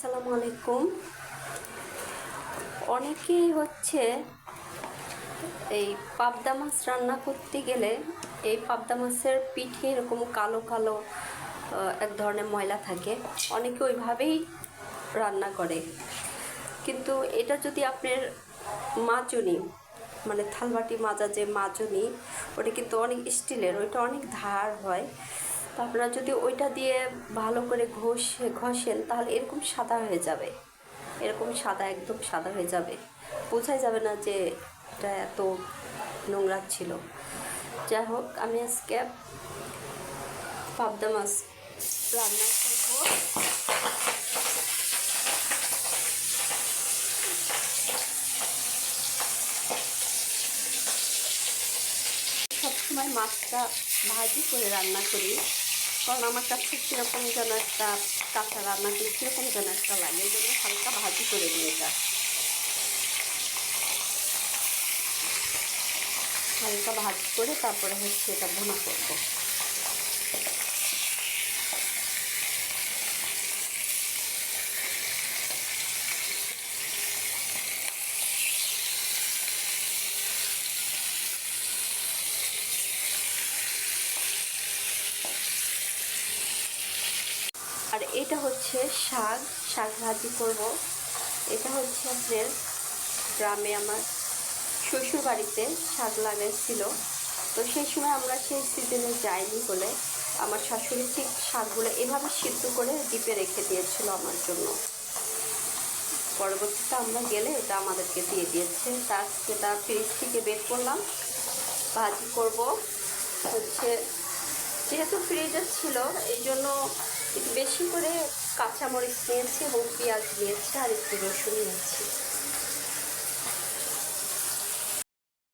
আসসালামু আলাইকুম। অনেকেই এই পাবদা মাছ রান্না করতে গেলে এই পাবদা মাছের পিঠে এরকম কালো কালো এক ধরনের ময়লা থাকে, অনেকে ওইভাবেই রান্না করে। কিন্তু এটা যদি আপনার মাজনি, মানে থালবাটি মাজা যে মাজনি, ওটা কিন্তু অনেক স্টিলের, ওইটা অনেক ধার হয়। তো আপনারা যদি ওইটা দিয়ে ভালো করে ঘষেন তাহলে এরকম সাদা হয়ে যাবে, এরকম সাদা, একদম সাদা হয়ে যাবে, বোঝাই যাবে না যে এটা এত নোংরা ছিল। যাই হোক, আমি আজকে পাবদা মাছ রান্না করবো। সবসময় মাছটা ভাজি করে রান্না করি, কারণ আমার কাছে কীরকম যেন একটা কাঁচা রান্না করি কীরকম যেন একটা লাগে, এই জন্য হালকা ভাজি করে দিই। এটা হালকা ভাজি করে তারপরে এটা ভুনা করবো। আর এটা শাক ভাজি করব। এটা আপনার গ্রামে আমার শ্বশুর বাড়িতে শাক লাগাইছিল, তো সেই সময় আমরা সেই সিজনে যাইনি বলে আমার শাশুড়ি ঠিক শাকগুলো এভাবে সিদ্ধ করে ডিপে রেখে দিয়েছিল আমার জন্য। পরবর্তীতে আমরা গেলে এটা আমাদেরকে দিয়ে দিয়েছে। সেটা ফ্রিজ থেকে বের করলাম, ভাজি করব। যেহেতু ফ্রিজে ছিল এই জন্য একটু বেশি করে কাঁচামরিচ নিয়েছি এবং পেঁয়াজ নিয়েছি আর একটু রসুন নিয়েছি।